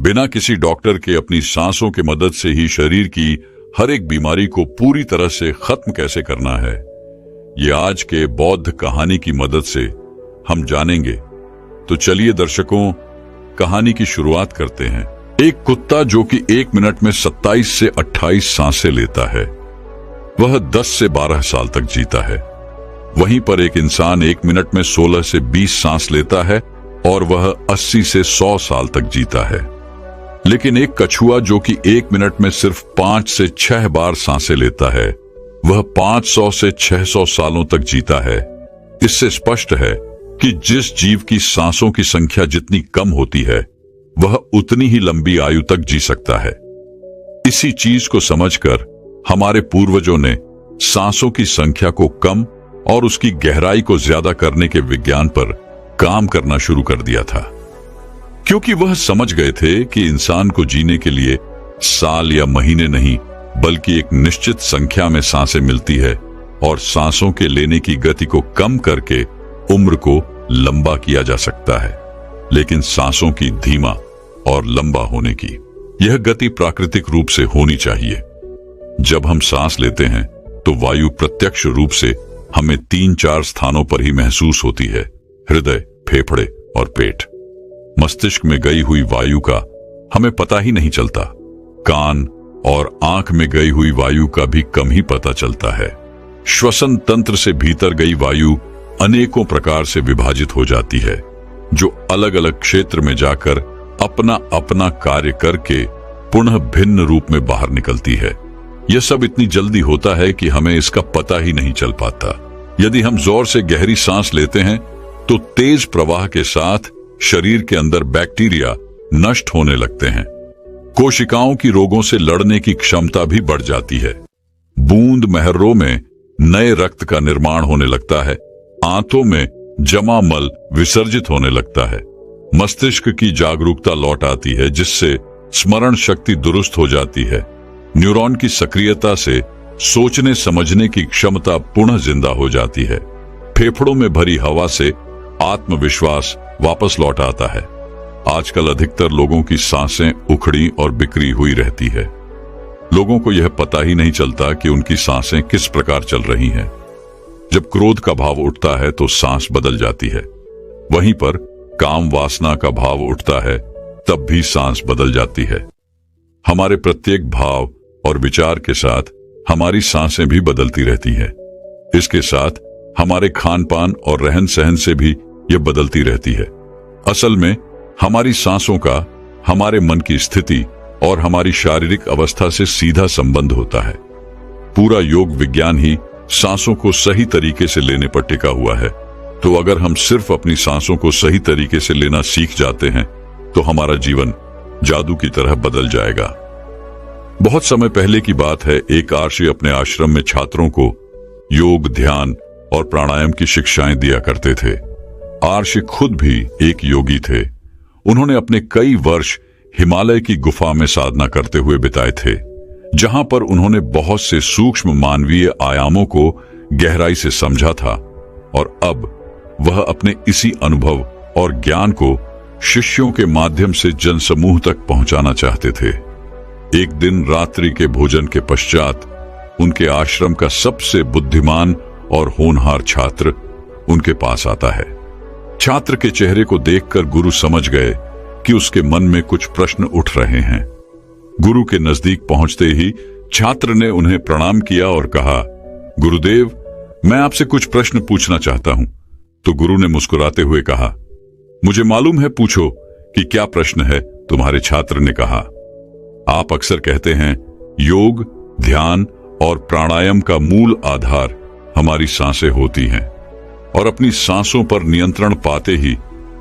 बिना किसी डॉक्टर के अपनी सांसों के मदद से ही शरीर की हर एक बीमारी को पूरी तरह से खत्म कैसे करना है, ये आज के बौद्ध कहानी की मदद से हम जानेंगे। तो चलिए दर्शकों, कहानी की शुरुआत करते हैं। एक कुत्ता जो कि 1 मिनट में 27 से 28 सांसें लेता है, वह 10 से 12 साल तक जीता है। वहीं पर एक इंसान 1 मिनट में 16 से 20 सांस लेता है और वह 80 से 100 साल तक जीता है। लेकिन एक कछुआ जो कि 1 मिनट में सिर्फ 5 से 6 बार सांसें लेता है, वह 500 से 600 सालों तक जीता है। इससे स्पष्ट है कि जिस जीव की सांसों की संख्या जितनी कम होती है, वह उतनी ही लंबी आयु तक जी सकता है। इसी चीज को समझकर हमारे पूर्वजों ने सांसों की संख्या को कम और उसकी गहराई को ज्यादा करने के विज्ञान पर काम करना शुरू कर दिया था, क्योंकि वह समझ गए थे कि इंसान को जीने के लिए साल या महीने नहीं, बल्कि एक निश्चित संख्या में सांसें मिलती है और सांसों के लेने की गति को कम करके उम्र को लंबा किया जा सकता है। लेकिन सांसों की धीमा और लंबा होने की यह गति प्राकृतिक रूप से होनी चाहिए। जब हम सांस लेते हैं तो वायु प्रत्यक्ष रूप से हमें 3-4 स्थानों पर ही महसूस होती है: हृदय, फेफड़े और पेट। मस्तिष्क में गई हुई वायु का हमें पता ही नहीं चलता। कान और आंख में गई हुई वायु का भी कम ही पता चलता है। श्वसन तंत्र से भीतर गई वायु अनेकों प्रकार से विभाजित हो जाती है, जो अलग अलग क्षेत्र में जाकर अपना अपना कार्य करके पुनः भिन्न रूप में बाहर निकलती है। यह सब इतनी जल्दी होता है कि हमें इसका पता ही नहीं चल पाता। यदि हम जोर से गहरी सांस लेते हैं तो तेज प्रवाह के साथ शरीर के अंदर बैक्टीरिया नष्ट होने लगते हैं। कोशिकाओं की रोगों से लड़ने की क्षमता भी बढ़ जाती है। बूंद महर्रों में नए रक्त का निर्माण होने लगता है। आंतों में जमा मल विसर्जित होने लगता है। मस्तिष्क की जागरूकता लौट आती है, जिससे स्मरण शक्ति दुरुस्त हो जाती है। न्यूरॉन की सक्रियता से सोचने समझने की क्षमता पुनः जिंदा हो जाती है। फेफड़ों में भरी हवा से आत्मविश्वास वापस लौट आता है। आजकल अधिकतर लोगों की सांसें उखड़ी और बिखरी हुई रहती है। लोगों को यह पता ही नहीं चलता कि उनकी सांसें किस प्रकार चल रही हैं। जब क्रोध का भाव उठता है तो सांस बदल जाती है। वहीं पर काम वासना का भाव उठता है, तब भी सांस बदल जाती है। हमारे प्रत्येक भाव और विचार के साथ हमारी सांसें भी बदलती रहती हैं। इसके साथ हमारे खान पान और रहन सहन से भी यह बदलती रहती है। असल में हमारी सांसों का हमारे मन की स्थिति और हमारी शारीरिक अवस्था से सीधा संबंध होता है। पूरा योग विज्ञान ही सांसों को सही तरीके से लेने पर टिका हुआ है। तो अगर हम सिर्फ अपनी सांसों को सही तरीके से लेना सीख जाते हैं तो हमारा जीवन जादू की तरह बदल जाएगा। बहुत समय पहले की बात है, एक आर्षि अपने आश्रम में छात्रों को योग, ध्यान और प्राणायाम की शिक्षाएं दिया करते थे। आर्षि खुद भी एक योगी थे। उन्होंने अपने कई वर्ष हिमालय की गुफा में साधना करते हुए बिताए थे, जहां पर उन्होंने बहुत से सूक्ष्म मानवीय आयामों को गहराई से समझा था। और अब वह अपने इसी अनुभव और ज्ञान को शिष्यों के माध्यम से जनसमूह तक पहुंचाना चाहते थे। एक दिन रात्रि के भोजन के पश्चात उनके आश्रम का सबसे बुद्धिमान और होनहार छात्र उनके पास आता है। छात्र के चेहरे को देखकर गुरु समझ गए कि उसके मन में कुछ प्रश्न उठ रहे हैं। गुरु के नजदीक पहुंचते ही छात्र ने उन्हें प्रणाम किया और कहा, गुरुदेव, मैं आपसे कुछ प्रश्न पूछना चाहता हूं। तो गुरु ने मुस्कुराते हुए कहा, मुझे मालूम है, पूछो कि क्या प्रश्न है। तुम्हारे छात्र ने कहा, आप अक्सर कहते हैं योग, ध्यान और प्राणायाम का मूल आधार हमारी सांसें होती हैं और अपनी सांसों पर नियंत्रण पाते ही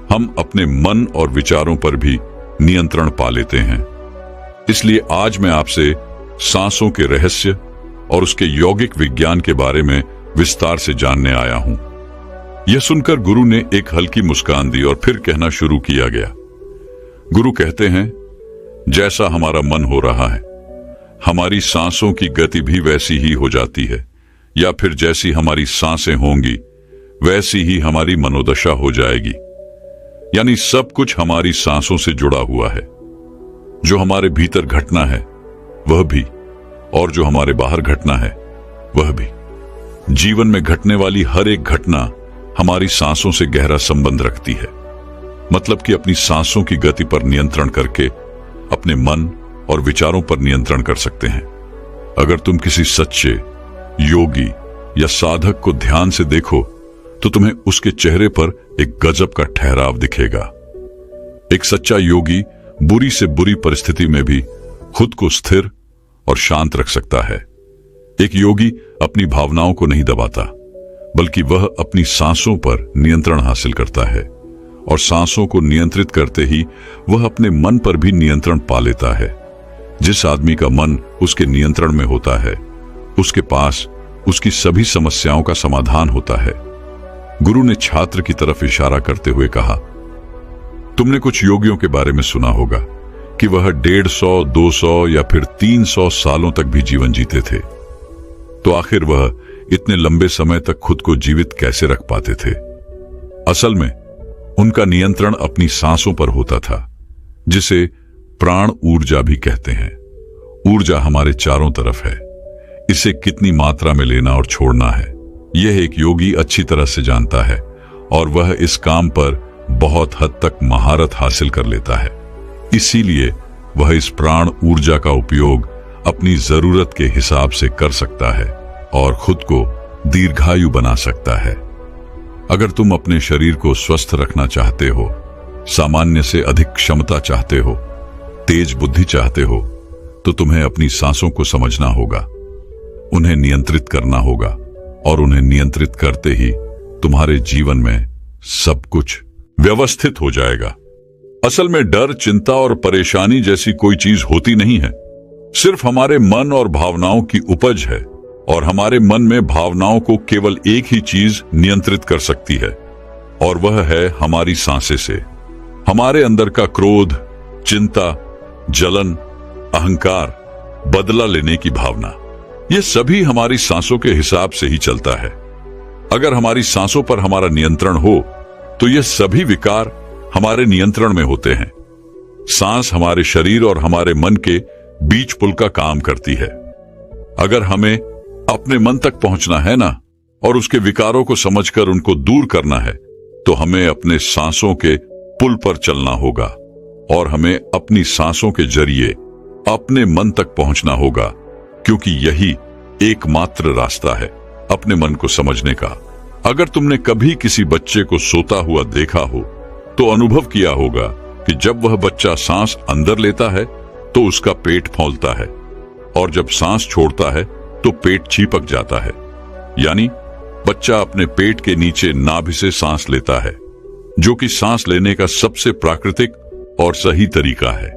हम अपने मन और विचारों पर भी नियंत्रण पा लेते हैं। इसलिए आज मैं आपसे सांसों के रहस्य और उसके यौगिक विज्ञान के बारे में विस्तार से जानने आया हूं। यह सुनकर गुरु ने एक हल्की मुस्कान दी और फिर कहना शुरू किया गया। गुरु कहते हैं, जैसा हमारा मन हो रहा है, हमारी सांसों की गति भी वैसी ही हो जाती है, या फिर जैसी हमारी सांसें होंगी वैसी ही हमारी मनोदशा हो जाएगी। यानी सब कुछ हमारी सांसों से जुड़ा हुआ है। जो हमारे भीतर घटना है वह भी, और जो हमारे बाहर घटना है वह भी। जीवन में घटने वाली हर एक घटना हमारी सांसों से गहरा संबंध रखती है। मतलब कि अपनी सांसों की गति पर नियंत्रण करके अपने मन और विचारों पर नियंत्रण कर सकते हैं। अगर तुम किसी सच्चे योगी या साधक को ध्यान से देखो तो तुम्हें उसके चेहरे पर एक गजब का ठहराव दिखेगा। एक सच्चा योगी बुरी से बुरी परिस्थिति में भी खुद को स्थिर और शांत रख सकता है। एक योगी अपनी भावनाओं को नहीं दबाता, बल्कि वह अपनी सांसों पर नियंत्रण हासिल करता है, और सांसों को नियंत्रित करते ही वह अपने मन पर भी नियंत्रण पा लेता है। जिस आदमी का मन उसके नियंत्रण में होता है, उसके पास उसकी सभी समस्याओं का समाधान होता है। गुरु ने छात्र की तरफ इशारा करते हुए कहा, तुमने कुछ योगियों के बारे में सुना होगा कि वह 150, 200 या फिर 300 सालों तक भी जीवन जीते थे। तो आखिर वह इतने लंबे समय तक खुद को जीवित कैसे रख पाते थे? असल में उनका नियंत्रण अपनी सांसों पर होता था, जिसे प्राण ऊर्जा भी कहते हैं। ऊर्जा हमारे चारों तरफ है, इसे कितनी मात्रा में लेना और छोड़ना है यह एक योगी अच्छी तरह से जानता है, और वह इस काम पर बहुत हद तक महारत हासिल कर लेता है। इसीलिए वह इस प्राण ऊर्जा का उपयोग अपनी जरूरत के हिसाब से कर सकता है और खुद को दीर्घायु बना सकता है। अगर तुम अपने शरीर को स्वस्थ रखना चाहते हो, सामान्य से अधिक क्षमता चाहते हो, तेज बुद्धि चाहते हो, तो तुम्हें अपनी सांसों को समझना होगा, उन्हें नियंत्रित करना होगा, और उन्हें नियंत्रित करते ही तुम्हारे जीवन में सब कुछ व्यवस्थित हो जाएगा। असल में डर, चिंता और परेशानी जैसी कोई चीज होती नहीं है, सिर्फ हमारे मन और भावनाओं की उपज है, और हमारे मन में भावनाओं को केवल एक ही चीज नियंत्रित कर सकती है, और वह है हमारी सांसें से। हमारे अंदर का क्रोध, चिंता, जलन, अहंकार, बदला लेने की भावना, यह सभी हमारी सांसों के हिसाब से ही चलता है। अगर हमारी सांसों पर हमारा नियंत्रण हो तो यह सभी विकार हमारे नियंत्रण में होते हैं। सांस हमारे शरीर और हमारे मन के बीच पुल का काम करती है। अगर हमें अपने मन तक पहुंचना है ना, और उसके विकारों को समझकर उनको दूर करना है, तो हमें अपने सांसों के पुल पर चलना होगा, और हमें अपनी सांसों के जरिए अपने मन तक पहुंचना होगा, क्योंकि यही एकमात्र रास्ता है अपने मन को समझने का। अगर तुमने कभी किसी बच्चे को सोता हुआ देखा हो तो अनुभव किया होगा कि जब वह बच्चा सांस अंदर लेता है तो उसका पेट फौलता है, और जब सांस छोड़ता है तो पेट छिपक जाता है। यानी बच्चा अपने पेट के नीचे नाभि से सांस लेता है, जो कि सांस लेने का सबसे प्राकृतिक और सही तरीका है।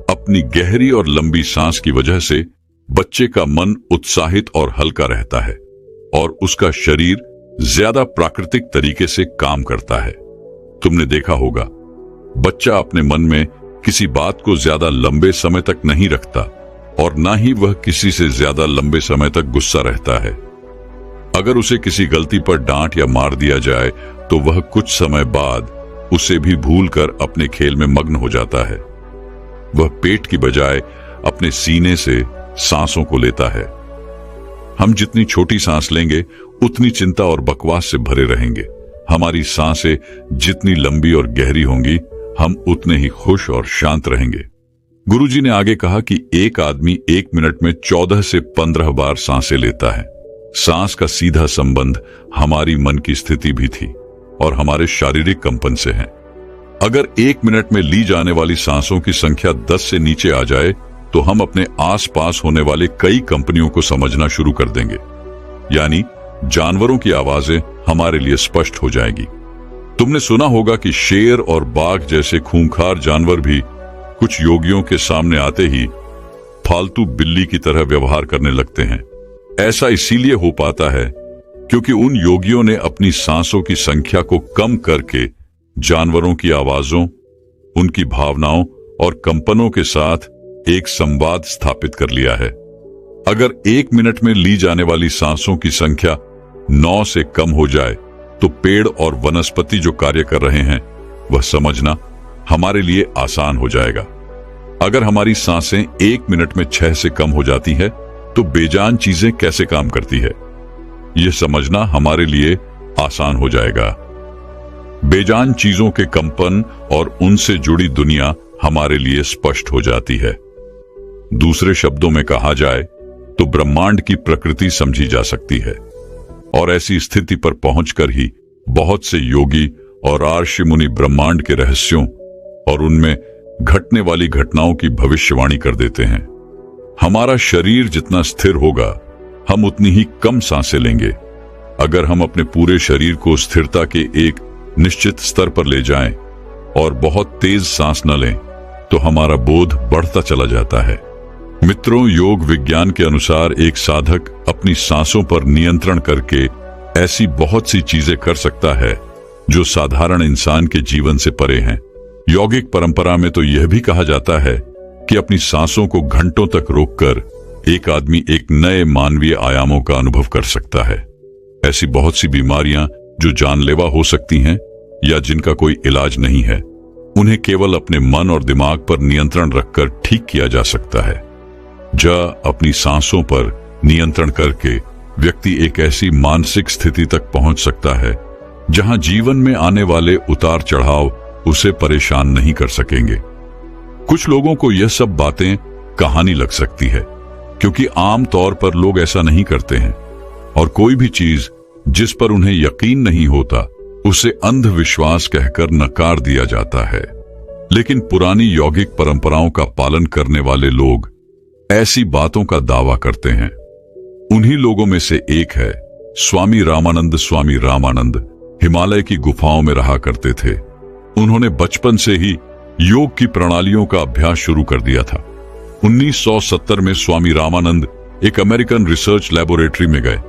अपनी गहरी और लंबी सांस की वजह से बच्चे का मन उत्साहित और हल्का रहता है, और उसका शरीर ज्यादा प्राकृतिक तरीके से काम करता है। तुमने देखा होगा, बच्चा अपने मन में किसी बात को ज्यादा लंबे समय तक नहीं रखता, और ना ही वह किसी से ज्यादा लंबे समय तक गुस्सा रहता है। अगर उसे किसी गलती पर डांट या मार दिया जाए तो वह कुछ समय बाद उसे भी भूलकर अपने खेल में मग्न हो जाता है। वह पेट की बजाय अपने सीने से सांसों को लेता है। हम जितनी छोटी सांस लेंगे उतनी चिंता और बकवास से भरे रहेंगे। हमारी सांसें जितनी लंबी और गहरी होंगी, हम उतने ही खुश और शांत रहेंगे। गुरुजी ने आगे कहा कि एक आदमी 1 मिनट में 14 से 15 बार सांसें लेता है। सांस का सीधा संबंध हमारी मन की स्थिति भी थी और हमारे शारीरिक कंपन से है। अगर 1 मिनट में ली जाने वाली सांसों की संख्या 10 से नीचे आ जाए तो हम अपने आसपास होने वाले कई कंपनियों को समझना शुरू कर देंगे। यानी जानवरों की आवाजें हमारे लिए स्पष्ट हो जाएगी। तुमने सुना होगा कि शेर और बाघ जैसे खूंखार जानवर भी कुछ योगियों के सामने आते ही फालतू बिल्ली की तरह व्यवहार करने लगते हैं। ऐसा इसीलिए हो पाता है क्योंकि उन योगियों ने अपनी सांसों की संख्या को कम करके जानवरों की आवाजों, उनकी भावनाओं और कंपनों के साथ एक संवाद स्थापित कर लिया है। अगर 1 मिनट में ली जाने वाली सांसों की संख्या 9 से कम हो जाए तो पेड़ और वनस्पति जो कार्य कर रहे हैं वह समझना हमारे लिए आसान हो जाएगा। अगर हमारी सांसें 1 मिनट में 6 से कम हो जाती है तो बेजान चीजें कैसे काम करती है, यह समझना हमारे लिए आसान हो जाएगा। बेजान चीजों के कंपन और उनसे जुड़ी दुनिया हमारे लिए स्पष्ट हो जाती है। दूसरे शब्दों में कहा जाए तो ब्रह्मांड की प्रकृति समझी जा सकती है, और ऐसी स्थिति पर पहुंचकर ही बहुत से योगी और ऋषि मुनि ब्रह्मांड के रहस्यों और उनमें घटने वाली घटनाओं की भविष्यवाणी कर देते हैं। हमारा शरीर जितना स्थिर होगा, हम उतनी ही कम सांसें लेंगे। अगर हम अपने पूरे शरीर को स्थिरता के एक निश्चित स्तर पर ले जाएं और बहुत तेज सांस न लें, तो हमारा बोध बढ़ता चला जाता है। मित्रों, योग विज्ञान के अनुसार एक साधक अपनी सांसों पर नियंत्रण करके ऐसी बहुत सी चीजें कर सकता है जो साधारण इंसान के जीवन से परे हैं। यौगिक परंपरा में तो यह भी कहा जाता है कि अपनी सांसों को घंटों तक रोककर एक आदमी एक नए मानवीय आयामों का अनुभव कर सकता है। ऐसी बहुत सी बीमारियां जो जानलेवा हो सकती हैं या जिनका कोई इलाज नहीं है, उन्हें केवल अपने मन और दिमाग पर नियंत्रण रखकर ठीक किया जा सकता है। अपनी सांसों पर नियंत्रण करके व्यक्ति एक ऐसी मानसिक स्थिति तक पहुंच सकता है जहां जीवन में आने वाले उतार चढ़ाव उसे परेशान नहीं कर सकेंगे। कुछ लोगों को यह सब बातें कहानी लग सकती है, क्योंकि आम तौर पर लोग ऐसा नहीं करते हैं, और कोई भी चीज जिस पर उन्हें यकीन नहीं होता उसे अंधविश्वास कहकर नकार दिया जाता है। लेकिन पुरानी यौगिक परंपराओं का पालन करने वाले लोग ऐसी बातों का दावा करते हैं। उन्हीं लोगों में से एक है स्वामी रामानंद। स्वामी रामानंद हिमालय की गुफाओं में रहा करते थे। उन्होंने बचपन से ही योग की प्रणालियों का अभ्यास शुरू कर दिया था। 1970 में स्वामी रामानंद एक अमेरिकन रिसर्च लैबोरेटरी में गए।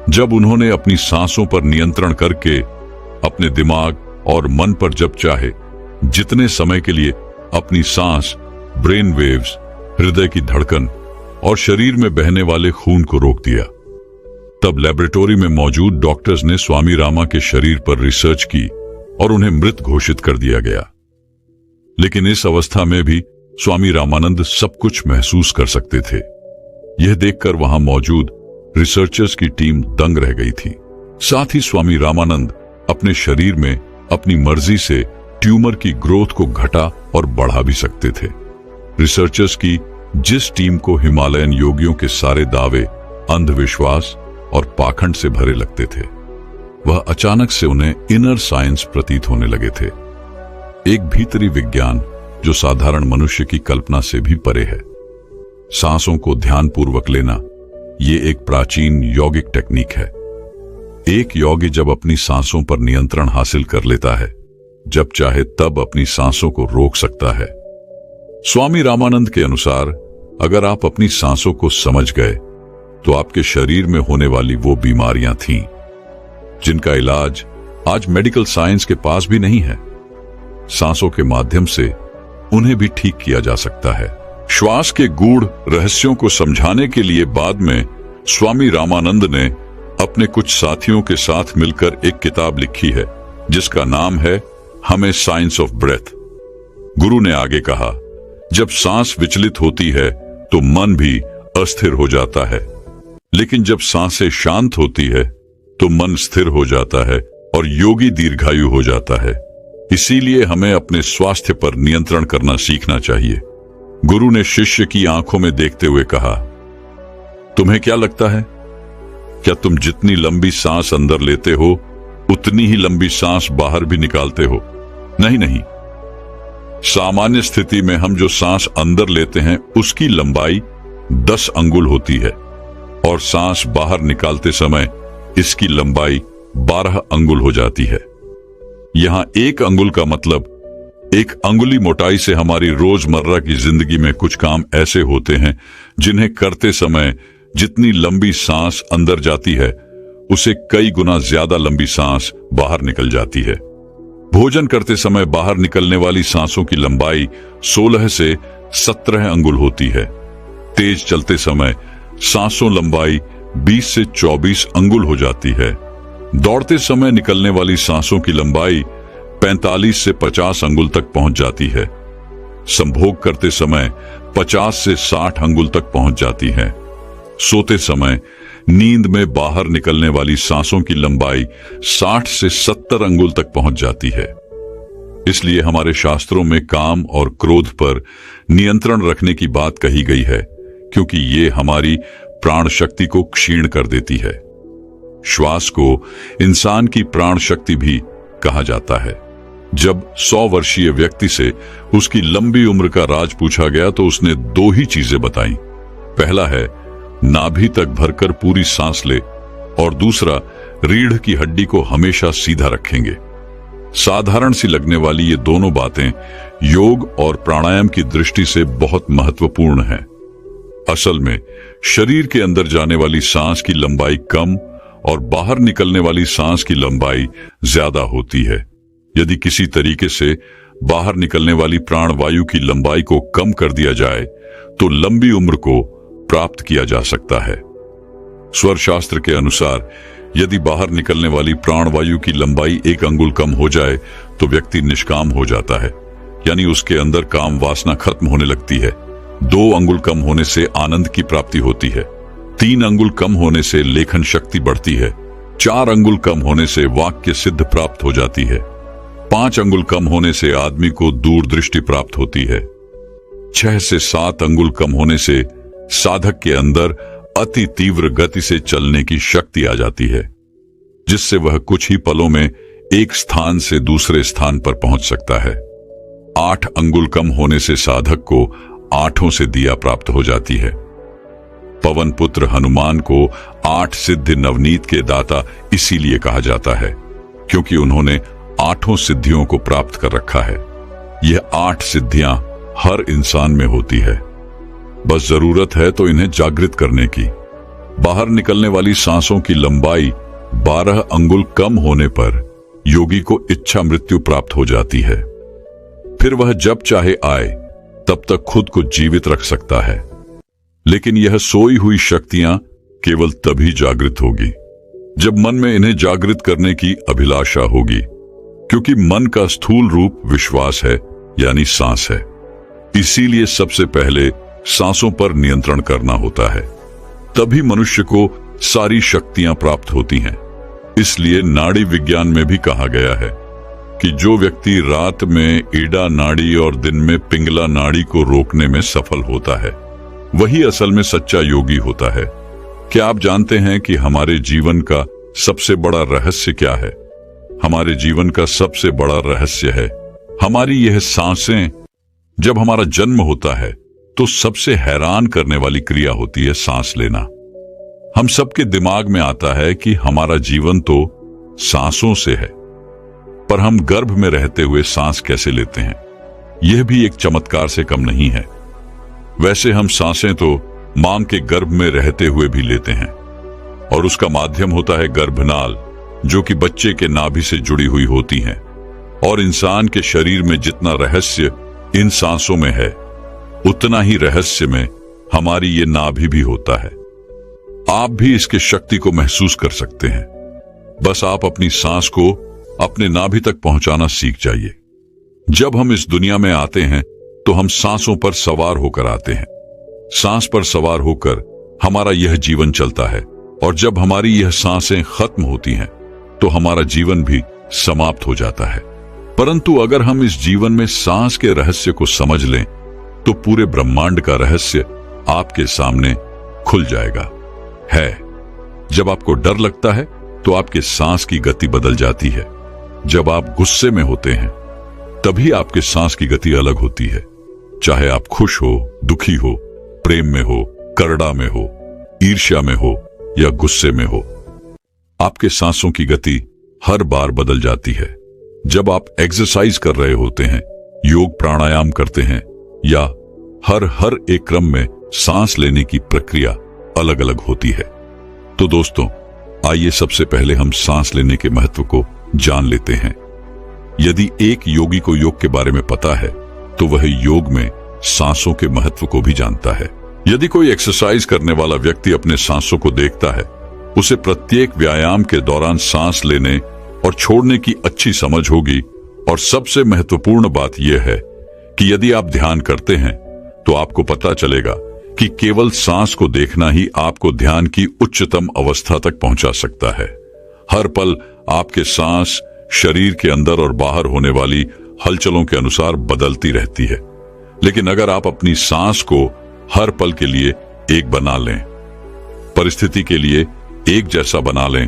जब उन्होंने अपनी सांसों पर नियंत्रण करके अपने दिमाग और मन पर जब चाहे जितने समय के लिए अपनी सांस, ब्रेन वेव्स, हृदय की धड़कन और शरीर में बहने वाले खून को रोक दिया, तब लेबोरेटरी में मौजूद डॉक्टर्स ने स्वामी रामा के शरीर पर रिसर्च की और उन्हें मृत घोषित कर दिया गया। लेकिन इस अवस्था में भी स्वामी रामानंद सब कुछ महसूस कर सकते थे। यह देखकर वहां मौजूद रिसर्चर्स की टीम दंग रह गई थी। साथ ही स्वामी रामानंद अपने शरीर में अपनी मर्जी से ट्यूमर की ग्रोथ को घटा और बढ़ा भी सकते थे। रिसर्चर्स की जिस टीम को हिमालयन योगियों के सारे दावे अंधविश्वास और पाखंड से भरे लगते थे, वह अचानक से उन्हें इनर साइंस प्रतीत होने लगे थे, एक भीतरी विज्ञान जो साधारण मनुष्य की कल्पना से भी परे है। सांसों को ध्यानपूर्वक लेना ये एक प्राचीन यौगिक टेक्निक है। एक योगी जब अपनी सांसों पर नियंत्रण हासिल कर लेता है, जब चाहे तब अपनी सांसों को रोक सकता है। स्वामी रामानंद के अनुसार अगर आप अपनी सांसों को समझ गए तो आपके शरीर में होने वाली वो बीमारियां थीं जिनका इलाज आज मेडिकल साइंस के पास भी नहीं है, सांसों के माध्यम से उन्हें भी ठीक किया जा सकता है। श्वास के गूढ़ रहस्यों को समझाने के लिए बाद में स्वामी रामानंद ने अपने कुछ साथियों के साथ मिलकर एक किताब लिखी है जिसका नाम है हमें साइंस ऑफ ब्रेथ। गुरु ने आगे कहा, जब सांस विचलित होती है तो मन भी अस्थिर हो जाता है, लेकिन जब सांसें शांत होती है तो मन स्थिर हो जाता है और योगी दीर्घायु हो जाता है। इसीलिए हमें अपने स्वास्थ्य पर नियंत्रण करना सीखना चाहिए। गुरु ने शिष्य की आंखों में देखते हुए कहा, तुम्हें क्या लगता है, क्या तुम जितनी लंबी सांस अंदर लेते हो उतनी ही लंबी सांस बाहर भी निकालते हो? नहीं नहीं, सामान्य स्थिति में हम जो सांस अंदर लेते हैं उसकी लंबाई 10 अंगुल होती है और सांस बाहर निकालते समय इसकी लंबाई 12 अंगुल हो जाती है। यहां 1 अंगुल का मतलब 1 अंगुली मोटाई से हमारी रोजमर्रा की जिंदगी में कुछ काम ऐसे होते हैं जिन्हें करते समय जितनी लंबी सांस अंदर जाती है उसे कई गुना ज्यादा लंबी सांस बाहर निकल जाती है। भोजन करते समय बाहर निकलने वाली सांसों की लंबाई 16 से 17 अंगुल होती है। तेज चलते समय सांसों लंबाई 20 से 24 अंगुल हो जाती है। दौड़ते समय निकलने वाली सांसों की लंबाई 45 से 50 अंगुल तक पहुंच जाती है। संभोग करते समय 50 से 60 अंगुल तक पहुंच जाती हैं। सोते समय नींद में बाहर निकलने वाली सांसों की लंबाई 60 से 70 अंगुल तक पहुंच जाती है। इसलिए हमारे शास्त्रों में काम और क्रोध पर नियंत्रण रखने की बात कही गई है, क्योंकि ये हमारी प्राण शक्ति को क्षीण कर देती है। श्वास को इंसान की प्राण शक्ति भी कहा जाता है। जब 100 वर्षीय व्यक्ति से उसकी लंबी उम्र का राज पूछा गया तो उसने 2 ही चीजें बताई। पहला है नाभि तक भरकर पूरी सांस ले, और दूसरा रीढ़ की हड्डी को हमेशा सीधा रखेंगे। साधारण सी लगने वाली ये दोनों बातें योग और प्राणायाम की दृष्टि से बहुत महत्वपूर्ण हैं। असल में शरीर के अंदर जाने वाली सांस की लंबाई कम और बाहर निकलने वाली सांस की लंबाई ज्यादा होती है। यदि किसी तरीके से बाहर निकलने वाली प्राण वायु की लंबाई को कम कर दिया जाए तो लंबी उम्र को प्राप्त किया जा सकता है। स्वर शास्त्र के अनुसार यदि बाहर निकलने वाली प्राण वायु की लंबाई 1 अंगुल कम हो जाए तो व्यक्ति निष्काम हो जाता है, यानी उसके अंदर काम वासना खत्म होने लगती है। 2 अंगुल कम होने से आनंद की प्राप्ति होती है। 3 अंगुल कम होने से लेखन शक्ति बढ़ती है। 4 अंगुल कम होने से वाक्य सिद्ध प्राप्त हो जाती है। 5 अंगुल कम होने से आदमी को दूरदृष्टि प्राप्त होती है। 6 से 7 अंगुल कम होने से साधक के अंदर अति तीव्र गति से चलने की शक्ति आ जाती है, जिससे वह कुछ ही पलों में एक स्थान से दूसरे स्थान पर पहुंच सकता है। 8 अंगुल कम होने से साधक को 8 से दिया प्राप्त हो जाती है। पवन पुत्र हनुमान को 8 सिद्धि नवनीत के दाता इसीलिए कहा जाता है, क्योंकि उन्होंने 8 सिद्धियों को प्राप्त कर रखा है। यह 8 सिद्धियां हर इंसान में होती है, बस जरूरत है तो इन्हें जागृत करने की। बाहर निकलने वाली सांसों की लंबाई 12 अंगुल कम होने पर योगी को इच्छा मृत्यु प्राप्त हो जाती है। फिर वह जब चाहे आए तब तक खुद को जीवित रख सकता है, लेकिन यह सोई हुई शक्तियां केवल तभी जागृत होगी जब मन में इन्हें जागृत करने की अभिलाषा होगी, क्योंकि मन का स्थूल रूप विश्वास है, यानी सांस है। इसीलिए सबसे पहले सांसों पर नियंत्रण करना होता है, तभी मनुष्य को सारी शक्तियां प्राप्त होती हैं। इसलिए नाड़ी विज्ञान में भी कहा गया है कि जो व्यक्ति रात में ईडा नाड़ी और दिन में पिंगला नाड़ी को रोकने में सफल होता है, वही असल में सच्चा योगी होता है। क्या आप जानते हैं कि हमारे जीवन का सबसे बड़ा रहस्य क्या है? हमारे जीवन का सबसे बड़ा रहस्य है हमारी यह सांसें। जब हमारा जन्म होता है तो सबसे हैरान करने वाली क्रिया होती है सांस लेना। हम सबके दिमाग में आता है कि हमारा जीवन तो सांसों से है, पर हम गर्भ में रहते हुए सांस कैसे लेते हैं, यह भी एक चमत्कार से कम नहीं है। वैसे हम सांसें तो मां के गर्भ में रहते हुए भी लेते हैं, और उसका माध्यम होता है गर्भनाल, जो कि बच्चे के नाभि से जुड़ी हुई होती हैं। और इंसान के शरीर में जितना रहस्य इन सांसों में है, उतना ही रहस्य में हमारी ये नाभि भी होता है। आप भी इसके शक्ति को महसूस कर सकते हैं। बस आप अपनी सांस को अपने नाभि तक पहुंचाना सीख जाइए। जब हम इस दुनिया में आते हैं तो हम सांसों पर सवार होकर आते हैं। सांस पर सवार होकर हमारा यह जीवन चलता है, और जब हमारी यह सांसें खत्म होती हैं तो हमारा जीवन भी समाप्त हो जाता है। परंतु अगर हम इस जीवन में सांस के रहस्य को समझ लें तो पूरे ब्रह्मांड का रहस्य आपके सामने खुल जाएगा। जब आपको डर लगता है तो आपके सांस की गति बदल जाती है। जब आप गुस्से में होते हैं तभी आपके सांस की गति अलग होती है। चाहे आप खुश हो, दुखी हो, प्रेम में हो, करड़ा में हो, ईर्ष्या में हो या गुस्से में हो, आपके सांसों की गति हर बार बदल जाती है। जब आप एक्सरसाइज कर रहे होते हैं, योग प्राणायाम करते हैं, या हर एक क्रम में सांस लेने की प्रक्रिया अलग अलग होती है। तो दोस्तों, आइए सबसे पहले हम सांस लेने के महत्व को जान लेते हैं। यदि एक योगी को योग के बारे में पता है तो वह योग में सांसों के महत्व को भी जानता है। यदि कोई एक्सरसाइज करने वाला व्यक्ति अपने सांसों को देखता है, उसे प्रत्येक व्यायाम के दौरान सांस लेने और छोड़ने की अच्छी समझ होगी। और सबसे महत्वपूर्ण बात यह है कि यदि आप ध्यान करते हैं तो आपको पता चलेगा कि केवल सांस को देखना ही आपको ध्यान की उच्चतम अवस्था तक पहुंचा सकता है। हर पल आपके सांस शरीर के अंदर और बाहर होने वाली हलचलों के अनुसार बदलती रहती है। लेकिन अगर आप अपनी सांस को हर पल के लिए एक बना लें, परिस्थिति के लिए एक जैसा बना लें,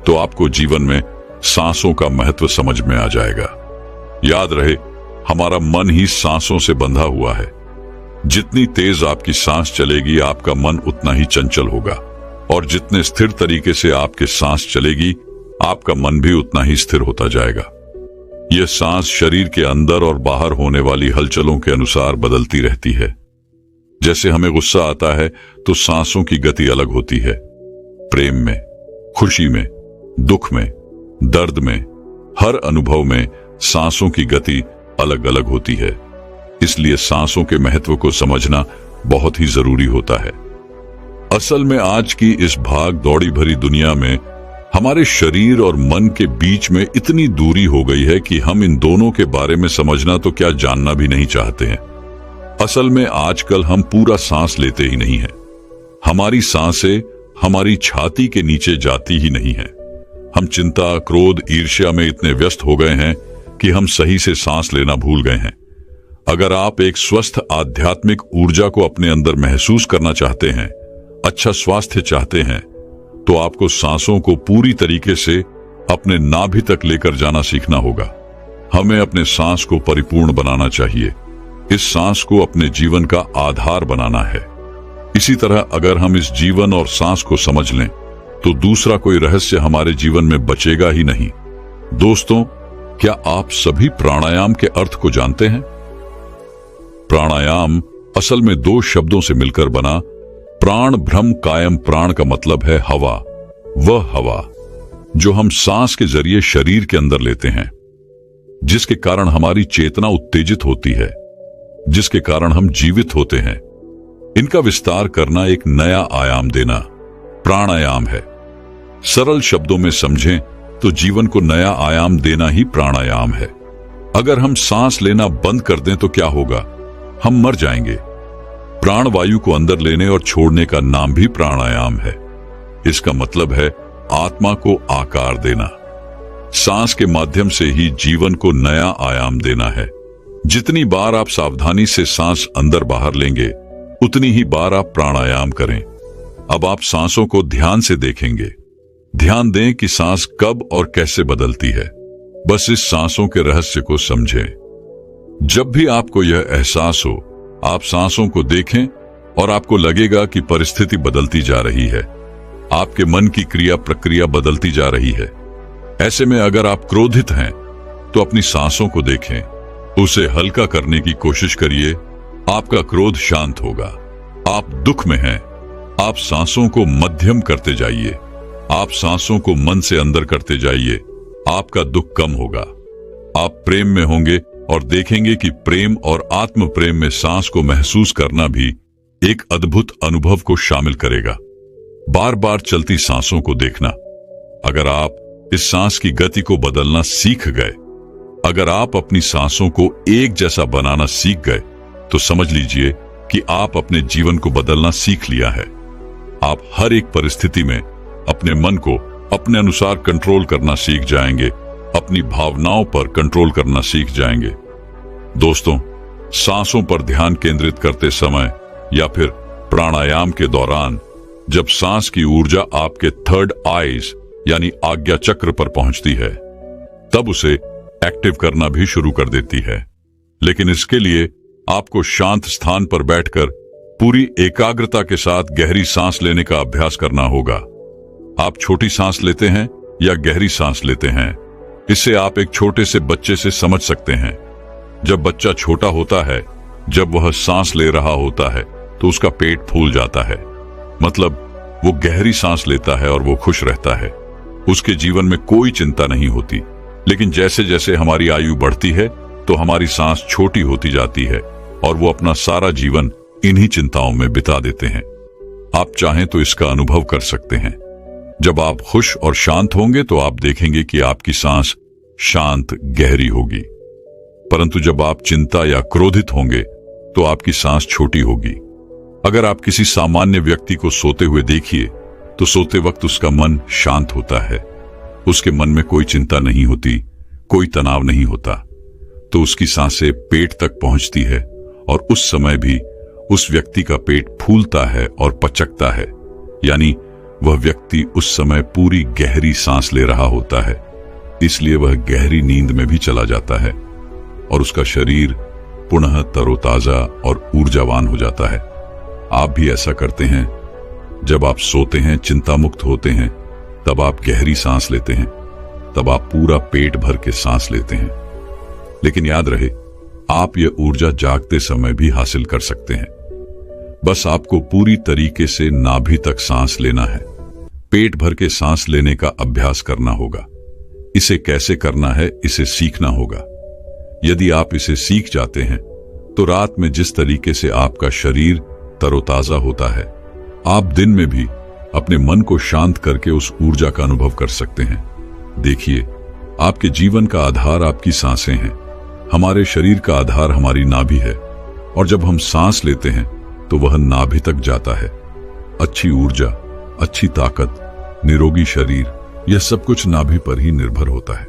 तो आपको जीवन में सांसों का महत्व समझ में आ जाएगा। याद रहे, हमारा मन ही सांसों से बंधा हुआ है। जितनी तेज आपकी सांस चलेगी, आपका मन उतना ही चंचल होगा, और जितने स्थिर तरीके से आपकी सांस चलेगी, आपका मन भी उतना ही स्थिर होता जाएगा। यह सांस शरीर के अंदर और बाहर होने वाली हलचलों के अनुसार बदलती रहती है। जैसे हमें गुस्सा आता है तो सांसों की गति अलग होती है। प्रेम में, खुशी में, दुख में, दर्द में, हर अनुभव में सांसों की गति अलग अलग होती है। इसलिए सांसों के महत्व को समझना बहुत ही जरूरी होता है। असल में आज की इस भाग दौड़ी भरी दुनिया में हमारे शरीर और मन के बीच में इतनी दूरी हो गई है कि हम इन दोनों के बारे में समझना तो क्या जानना भी नहीं चाहते हैं। असल में आजकल हम पूरा सांस लेते ही नहीं हैं। हमारी सांसें हमारी छाती के नीचे जाती ही नहीं हैं। हम चिंता, क्रोध, ईर्ष्या में इतने व्यस्त हो गए हैं कि हम सही से सांस लेना भूल गए हैं। अगर आप एक स्वस्थ आध्यात्मिक ऊर्जा को अपने अंदर महसूस करना चाहते हैं, अच्छा स्वास्थ्य चाहते हैं, तो आपको सांसों को पूरी तरीके से अपने नाभि तक लेकर जाना सीखना होगा। हमें अपने सांस को परिपूर्ण बनाना चाहिए। इस सांस को अपने जीवन का आधार बनाना है। इसी तरह अगर हम इस जीवन और सांस को समझ लें तो दूसरा कोई रहस्य हमारे जीवन में बचेगा ही नहीं। दोस्तों, क्या आप सभी प्राणायाम के अर्थ को जानते हैं? प्राणायाम असल में दो शब्दों से मिलकर बना प्राण ब्रह्म कायम। प्राण का मतलब है हवा, वह हवा जो हम सांस के जरिए शरीर के अंदर लेते हैं, जिसके कारण हमारी चेतना उत्तेजित होती है, जिसके कारण हम जीवित होते हैं। इनका विस्तार करना, एक नया आयाम देना, प्राणायाम है। सरल शब्दों में समझें तो जीवन को नया आयाम देना ही प्राणायाम है। अगर हम सांस लेना बंद कर दें तो क्या होगा? हम मर जाएंगे। प्राण वायु को अंदर लेने और छोड़ने का नाम भी प्राणायाम है। इसका मतलब है आत्मा को आकार देना। सांस के माध्यम से ही जीवन को नया आयाम देना है। जितनी बार आप सावधानी से सांस अंदर बाहर लेंगे, उतनी ही बार आप प्राणायाम करें। अब आप सांसों को ध्यान से देखेंगे। ध्यान दें कि सांस कब और कैसे बदलती है। बस इस सांसों के रहस्य को समझें। जब भी आपको यह एहसास हो, आप सांसों को देखें और आपको लगेगा कि परिस्थिति बदलती जा रही है, आपके मन की क्रिया प्रक्रिया बदलती जा रही है। ऐसे में अगर आप क्रोधित हैं तो अपनी सांसों को देखें, उसे हल्का करने की कोशिश करिए, आपका क्रोध शांत होगा। आप दुख में हैं, आप सांसों को मध्यम करते जाइए, आप सांसों को मन से अंदर करते जाइए, आपका दुख कम होगा। आप प्रेम में होंगे और देखेंगे कि प्रेम और आत्म प्रेम में सांस को महसूस करना भी एक अद्भुत अनुभव को शामिल करेगा। बार बार चलती सांसों को देखना। अगर आप इस सांस की गति को बदलना सीख गए, अगर आप अपनी सांसों को एक जैसा बनाना सीख गए, तो समझ लीजिए कि आप अपने जीवन को बदलना सीख लिया है। आप हर एक परिस्थिति में अपने मन को अपने अनुसार कंट्रोल करना सीख जाएंगे, अपनी भावनाओं पर कंट्रोल करना सीख जाएंगे। दोस्तों, सांसों पर ध्यान केंद्रित करते समय या फिर प्राणायाम के दौरान जब सांस की ऊर्जा आपके थर्ड आईज यानी आज्ञा चक्र पर पहुंचती है, तब उसे एक्टिव करना भी शुरू कर देती है। लेकिन इसके लिए आपको शांत स्थान पर बैठकर पूरी एकाग्रता के साथ गहरी सांस लेने का अभ्यास करना होगा। आप छोटी सांस लेते हैं या गहरी सांस लेते हैं, इसे आप एक छोटे से बच्चे से समझ सकते हैं। जब बच्चा छोटा होता है, जब वह सांस ले रहा होता है, तो उसका पेट फूल जाता है, मतलब वो गहरी सांस लेता है और वो खुश रहता है। उसके जीवन में कोई चिंता नहीं होती। लेकिन जैसे जैसे हमारी आयु बढ़ती है तो हमारी सांस छोटी होती जाती है और वो अपना सारा जीवन इन्हीं चिंताओं में बिता देते हैं। आप चाहें तो इसका अनुभव कर सकते हैं। जब आप खुश और शांत होंगे तो आप देखेंगे कि आपकी सांस शांत, गहरी होगी। परंतु जब आप चिंता या क्रोधित होंगे तो आपकी सांस छोटी होगी। अगर आप किसी सामान्य व्यक्ति को सोते हुए देखिए तो सोते वक्त उसका मन शांत होता है, उसके मन में कोई चिंता नहीं होती, कोई तनाव नहीं होता, तो उसकी सांसें पेट तक पहुंचती है और उस समय भी उस व्यक्ति का पेट फूलता है और पचकता है, यानी वह व्यक्ति उस समय पूरी गहरी सांस ले रहा होता है, इसलिए वह गहरी नींद में भी चला जाता है और उसका शरीर पुनः तरोताजा और ऊर्जावान हो जाता है। आप भी ऐसा करते हैं। जब आप सोते हैं, चिंता मुक्त होते हैं, तब आप गहरी सांस लेते हैं, तब आप पूरा पेट भर के सांस लेते हैं। लेकिन याद रहे, आप यह ऊर्जा जागते समय भी हासिल कर सकते हैं। बस आपको पूरी तरीके से नाभि तक सांस लेना है, पेट भर के सांस लेने का अभ्यास करना होगा। इसे कैसे करना है, इसे सीखना होगा। यदि आप इसे सीख जाते हैं तो रात में जिस तरीके से आपका शरीर तरोताजा होता है, आप दिन में भी अपने मन को शांत करके उस ऊर्जा का अनुभव कर सकते हैं। देखिए, आपके जीवन का आधार आपकी सांसें हैं। हमारे शरीर का आधार हमारी नाभि है और जब हम सांस लेते हैं तो वह नाभि तक जाता है। अच्छी ऊर्जा, अच्छी ताकत, निरोगी शरीर, यह सब कुछ नाभि पर ही निर्भर होता है।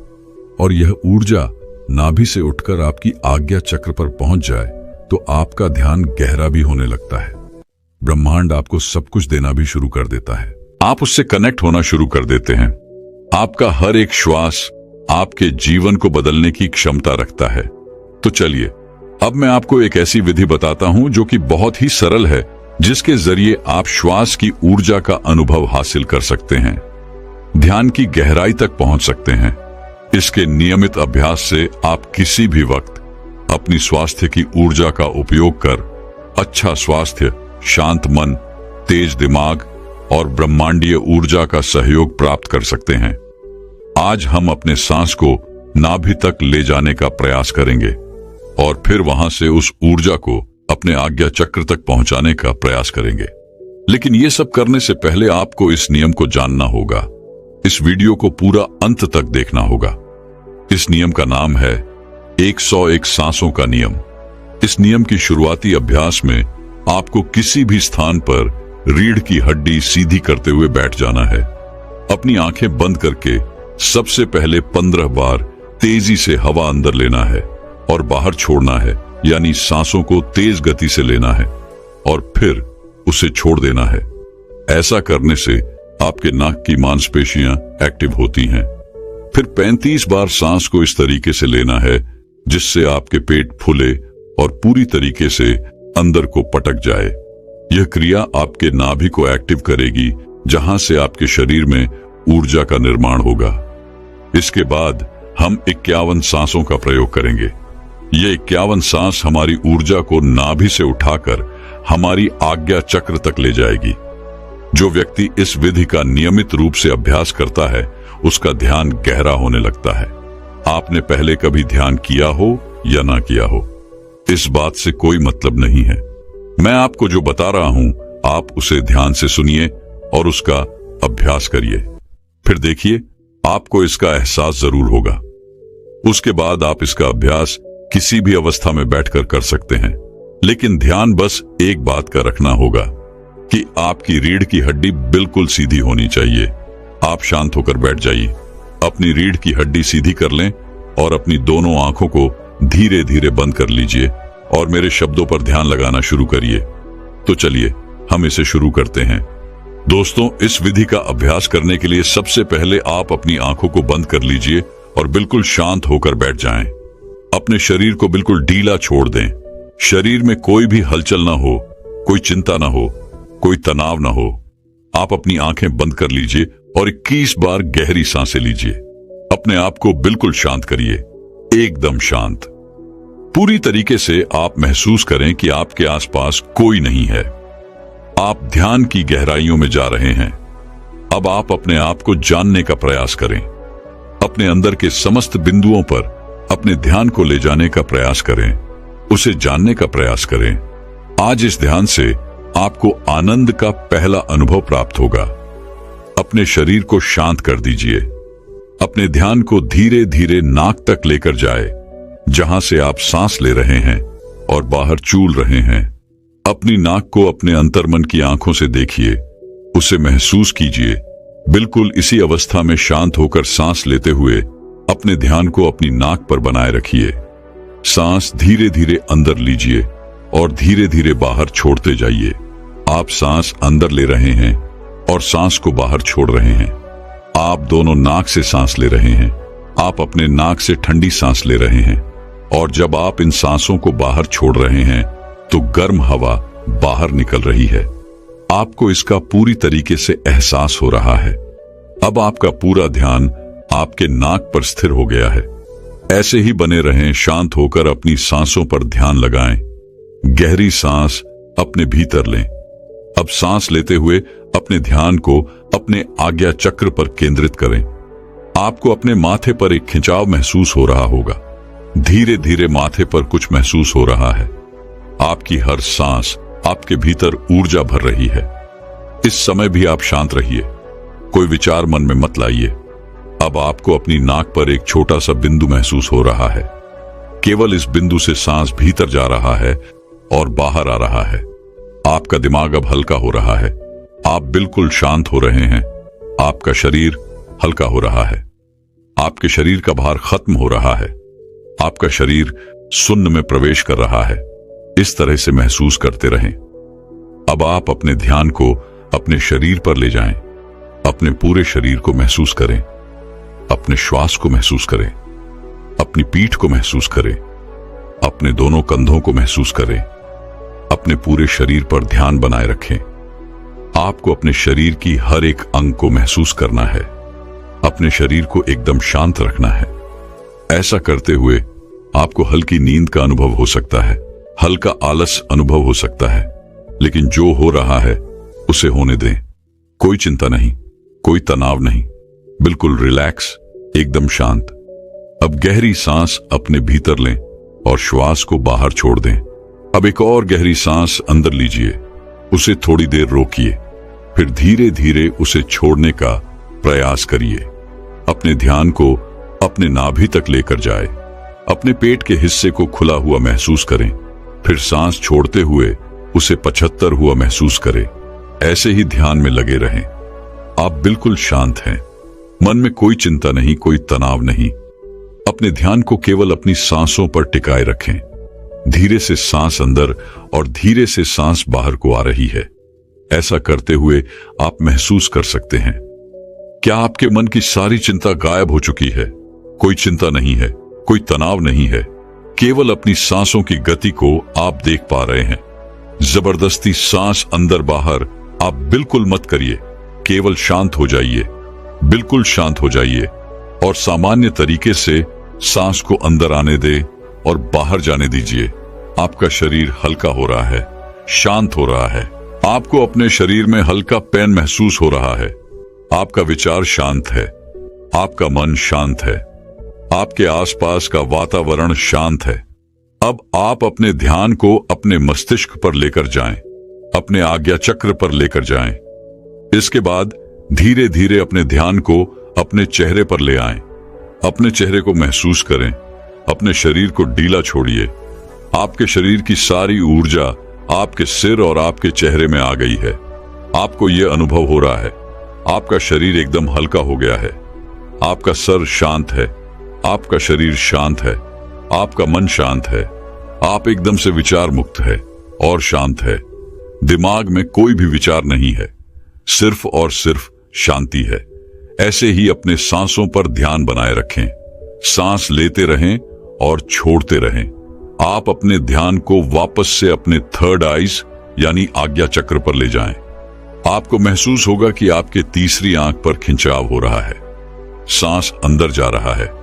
और यह ऊर्जा नाभि से उठकर आपकी आज्ञा चक्र पर पहुंच जाए तो आपका ध्यान गहरा भी होने लगता है। ब्रह्मांड आपको सब कुछ देना भी शुरू कर देता है। आप उससे कनेक्ट होना शुरू कर देते हैं। आपका हर एक श्वास आपके जीवन को बदलने की क्षमता रखता है। तो चलिए, अब मैं आपको एक ऐसी विधि बताता हूं जो कि बहुत ही सरल है, जिसके जरिए आप श्वास की ऊर्जा का अनुभव हासिल कर सकते हैं, ध्यान की गहराई तक पहुंच सकते हैं। इसके नियमित अभ्यास से आप किसी भी वक्त अपनी स्वास्थ्य की ऊर्जा का उपयोग कर अच्छा स्वास्थ्य, शांत मन, तेज दिमाग और ब्रह्मांडीय ऊर्जा का सहयोग प्राप्त कर सकते हैं। आज हम अपने सांस को नाभि तक ले जाने का प्रयास करेंगे और फिर वहां से उस ऊर्जा को अपने आज्ञा चक्र तक पहुंचाने का प्रयास करेंगे। लेकिन यह सब करने से पहले आपको इस नियम को जानना होगा। इस वीडियो को पूरा अंत तक देखना होगा। इस नियम का नाम है 101 सांसों का नियम। इस नियम की शुरुआती अभ्यास में आपको किसी भी स्थान पर रीढ़ की हड्डी सीधी करते हुए बैठ जाना है। अपनी आंखें बंद करके सबसे पहले 15 बार तेजी से हवा अंदर लेना है और बाहर छोड़ना है, यानी सांसों को तेज गति से लेना है और फिर उसे छोड़ देना है। ऐसा करने से आपके नाक की मांसपेशियां एक्टिव होती हैं। फिर 35 बार सांस को इस तरीके से लेना है जिससे आपके पेट फूले और पूरी तरीके से अंदर को पटक जाए। यह क्रिया आपके नाभि को एक्टिव करेगी, जहां से आपके शरीर में ऊर्जा का निर्माण होगा। इसके बाद हम 51 सांसों का प्रयोग करेंगे। ये 51 सांस हमारी ऊर्जा को नाभि से उठाकर हमारी आज्ञा चक्र तक ले जाएगी। जो व्यक्ति इस विधि का नियमित रूप से अभ्यास करता है, उसका ध्यान गहरा होने लगता है। आपने पहले कभी ध्यान किया हो या ना किया हो, इस बात से कोई मतलब नहीं है। मैं आपको जो बता रहा हूं, आप उसे ध्यान से सुनिए और उसका अभ्यास करिए। फिर देखिए, आपको इसका एहसास जरूर होगा। उसके बाद आप इसका अभ्यास किसी भी अवस्था में बैठकर कर सकते हैं। लेकिन ध्यान बस एक बात का रखना होगा कि आपकी रीढ़ की हड्डी बिल्कुल सीधी होनी चाहिए। आप शांत होकर बैठ जाइए, अपनी रीढ़ की हड्डी सीधी कर लें और अपनी दोनों आंखों को धीरे धीरे बंद कर लीजिए और मेरे शब्दों पर ध्यान लगाना शुरू करिए। तो चलिए, हम इसे शुरू करते हैं। दोस्तों, इस विधि का अभ्यास करने के लिए सबसे पहले आप अपनी आंखों को बंद कर लीजिए और बिल्कुल शांत होकर बैठ जाएं। अपने शरीर को बिल्कुल ढीला छोड़ दें। शरीर में कोई भी हलचल ना हो, कोई चिंता ना हो, कोई तनाव ना हो। आप अपनी आंखें बंद कर लीजिए और 21 बार गहरी सांसें लीजिए। अपने आप को बिल्कुल शांत करिए, एकदम शांत। पूरी तरीके से आप महसूस करें कि आपके आसपास कोई नहीं है। आप ध्यान की गहराइयों में जा रहे हैं। अब आप अपने आप को जानने का प्रयास करें। अपने अंदर के समस्त बिंदुओं पर अपने ध्यान को ले जाने का प्रयास करें, उसे जानने का प्रयास करें। आज इस ध्यान से आपको आनंद का पहला अनुभव प्राप्त होगा। अपने शरीर को शांत कर दीजिए। अपने ध्यान को धीरे धीरे नाक तक लेकर जाए, जहां से आप सांस ले रहे हैं और बाहर चूल रहे हैं। अपनी नाक को अपने अंतर्मन की आंखों से देखिए, उसे महसूस कीजिए। बिल्कुल इसी अवस्था में शांत होकर सांस लेते हुए अपने ध्यान को अपनी नाक पर बनाए रखिए। सांस धीरे धीरे अंदर लीजिए और धीरे धीरे बाहर छोड़ते जाइए। आप सांस अंदर ले रहे हैं और सांस को बाहर छोड़ रहे हैं। आप दोनों नाक से सांस ले रहे हैं। आप अपने नाक से ठंडी सांस ले रहे हैं और जब आप इन सांसों को बाहर छोड़ रहे हैं तो गर्म हवा बाहर निकल रही है। आपको इसका पूरी तरीके से एहसास हो रहा है। अब आपका पूरा ध्यान आपके नाक पर स्थिर हो गया है। ऐसे ही बने रहें। शांत होकर अपनी सांसों पर ध्यान लगाएं। गहरी सांस अपने भीतर लें। अब सांस लेते हुए अपने ध्यान को अपने आज्ञा चक्र पर केंद्रित करें। आपको अपने माथे पर एक खिंचाव महसूस हो रहा होगा। धीरे धीरे माथे पर कुछ महसूस हो रहा है। आपकी हर सांस आपके भीतर ऊर्जा भर रही है। इस समय भी आप शांत रहिए, कोई विचार मन में मत लाइए। अब आपको अपनी नाक पर एक छोटा सा बिंदु महसूस हो रहा है। केवल इस बिंदु से सांस भीतर जा रहा है और बाहर आ रहा है। आपका दिमाग अब हल्का हो रहा है। आप बिल्कुल शांत हो रहे हैं। आपका शरीर हल्का हो रहा है। आपके शरीर का भार खत्म हो रहा है। आपका शरीर शून्य में प्रवेश कर रहा है। इस तरह से महसूस करते रहें। अब आप अपने ध्यान को अपने शरीर पर ले जाएं। अपने पूरे शरीर को महसूस करें। अपने श्वास को महसूस करें। अपनी पीठ को महसूस करें। अपने दोनों कंधों को महसूस करें। अपने पूरे शरीर पर ध्यान बनाए रखें। आपको अपने शरीर की हर एक अंग को महसूस करना है। अपने शरीर को एकदम शांत रखना है। ऐसा करते हुए आपको हल्की नींद का अनुभव हो सकता है, हल्का आलस अनुभव हो सकता है, लेकिन जो हो रहा है उसे होने दें। कोई चिंता नहीं, कोई तनाव नहीं, बिल्कुल रिलैक्स, एकदम शांत। अब गहरी सांस अपने भीतर लें और श्वास को बाहर छोड़ दें। अब एक और गहरी सांस अंदर लीजिए, उसे थोड़ी देर रोकिए, फिर धीरे धीरे उसे छोड़ने का प्रयास करिए। अपने ध्यान को अपने नाभि तक लेकर जाए। अपने पेट के हिस्से को खुला हुआ महसूस करें, फिर सांस छोड़ते हुए उसे 75 हुआ महसूस करें। ऐसे ही ध्यान में लगे रहें। आप बिल्कुल शांत हैं। मन में कोई चिंता नहीं, कोई तनाव नहीं। अपने ध्यान को केवल अपनी सांसों पर टिकाए रखें। धीरे से सांस अंदर और धीरे से सांस बाहर को आ रही है। ऐसा करते हुए आप महसूस कर सकते हैं क्या आपके मन की सारी चिंता गायब हो चुकी है। कोई चिंता नहीं है, कोई तनाव नहीं है। केवल अपनी सांसों की गति को आप देख पा रहे हैं। जबरदस्ती सांस अंदर बाहर आप बिल्कुल मत करिए। केवल शांत हो जाइए, बिल्कुल शांत हो जाइए और सामान्य तरीके से सांस को अंदर आने दे और बाहर जाने दीजिए। आपका शरीर हल्का हो रहा है, शांत हो रहा है। आपको अपने शरीर में हल्का पैन महसूस हो रहा है। आपका विचार शांत है। आपका मन शांत है। आपके आसपास का वातावरण शांत है। अब आप अपने ध्यान को अपने मस्तिष्क पर लेकर जाएं, अपने आज्ञा चक्र पर लेकर जाएं। इसके बाद धीरे धीरे अपने ध्यान को अपने चेहरे पर ले आएं। अपने चेहरे को महसूस करें। अपने शरीर को ढीला छोड़िए। आपके शरीर की सारी ऊर्जा आपके सिर और आपके चेहरे में आ गई है। आपको यह अनुभव हो रहा है आपका शरीर एकदम हल्का हो गया है। आपका सर शांत है। आपका शरीर शांत है। आपका मन शांत है। आप एकदम से विचार मुक्त है और शांत है। दिमाग में कोई भी विचार नहीं है, सिर्फ और सिर्फ शांति है। ऐसे ही अपने सांसों पर ध्यान बनाए रखें। सांस लेते रहें और छोड़ते रहें। आप अपने ध्यान को वापस से अपने थर्ड आईज यानी आज्ञा चक्र पर ले जाएं। आपको महसूस होगा कि आपके तीसरी आंख पर खिंचाव हो रहा है। सांस अंदर जा रहा है।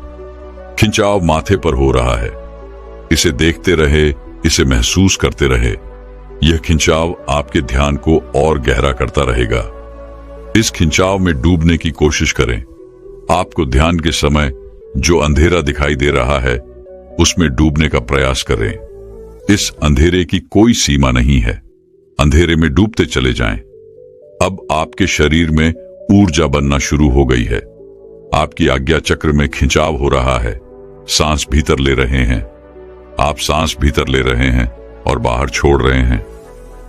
खिंचाव माथे पर हो रहा है। इसे देखते रहे, इसे महसूस करते रहे। यह खिंचाव आपके ध्यान को और गहरा करता रहेगा। इस खिंचाव में डूबने की कोशिश करें। आपको ध्यान के समय जो अंधेरा दिखाई दे रहा है उसमें डूबने का प्रयास करें। इस अंधेरे की कोई सीमा नहीं है। अंधेरे में डूबते चले जाएं। अब आपके शरीर में ऊर्जा बनना शुरू हो गई है। आपकी आज्ञा चक्र में खिंचाव हो रहा है। सांस भीतर ले रहे हैं आप सांस भीतर ले रहे हैं और बाहर छोड़ रहे हैं।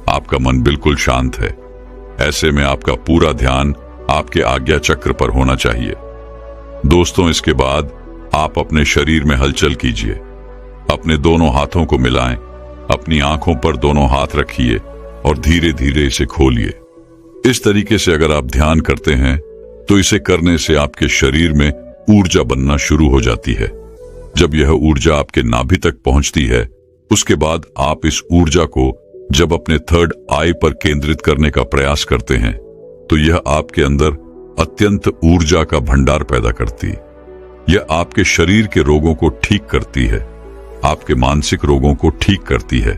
आपका मन बिल्कुल शांत है। ऐसे में आपका पूरा ध्यान आपके आज्ञा चक्र पर होना चाहिए। दोस्तों, इसके बाद आप अपने शरीर में हलचल कीजिए। अपने दोनों हाथों को मिलाएं, अपनी आंखों पर दोनों हाथ रखिए और धीरे धीरे इसे खोलिए। इस तरीके से अगर आप ध्यान करते हैं तो इसे करने से आपके शरीर में ऊर्जा बनना शुरू हो जाती है। जब यह ऊर्जा आपके नाभि तक पहुंचती है, उसके बाद आप इस ऊर्जा को जब अपने थर्ड आई पर केंद्रित करने का प्रयास करते हैं तो यह आपके अंदर अत्यंत ऊर्जा का भंडार पैदा करती। यह आपके शरीर के रोगों को ठीक करती है, आपके मानसिक रोगों को ठीक करती है,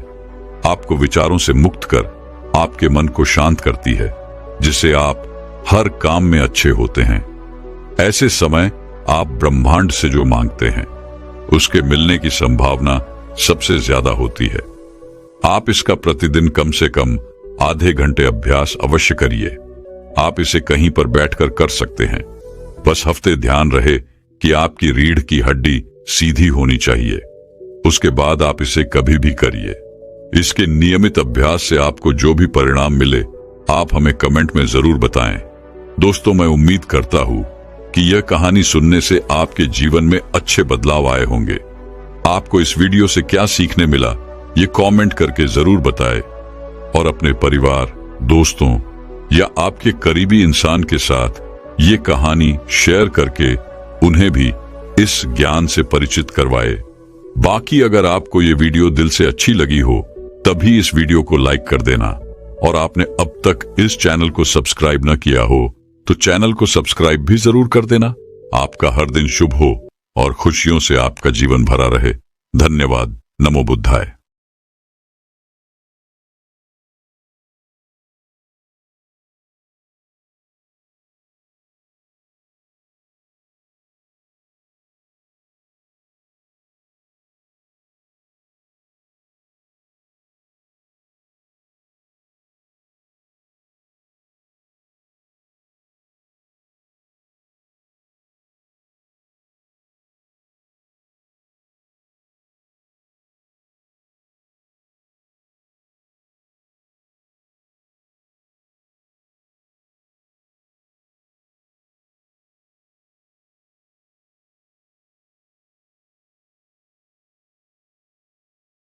आपको विचारों से मुक्त कर आपके मन को शांत करती है, जिससे आप हर काम में अच्छे होते हैं। ऐसे समय आप ब्रह्मांड से जो मांगते हैं उसके मिलने की संभावना सबसे ज्यादा होती है। आप इसका प्रतिदिन कम से कम आधे घंटे अभ्यास अवश्य करिए। आप इसे कहीं पर बैठकर कर सकते हैं। बस हफ्ते ध्यान रहे कि आपकी रीढ़ की हड्डी सीधी होनी चाहिए। उसके बाद आप इसे कभी भी करिए। इसके नियमित अभ्यास से आपको जो भी परिणाम मिले आप हमें कमेंट में जरूर बताएं। दोस्तों, मैं उम्मीद करता हूं कि यह कहानी सुनने से आपके जीवन में अच्छे बदलाव आए होंगे। आपको इस वीडियो से क्या सीखने मिला ये कमेंट करके जरूर बताएं और अपने परिवार, दोस्तों या आपके करीबी इंसान के साथ ये कहानी शेयर करके उन्हें भी इस ज्ञान से परिचित करवाए। बाकी अगर आपको ये वीडियो दिल से अच्छी लगी हो तभी इस वीडियो को लाइक कर देना, और आपने अब तक इस चैनल को सब्सक्राइब न किया हो तो चैनल को सब्सक्राइब भी जरूर कर देना। आपका हर दिन शुभ हो और खुशियों से आपका जीवन भरा रहे। धन्यवाद। नमो बुद्धाय।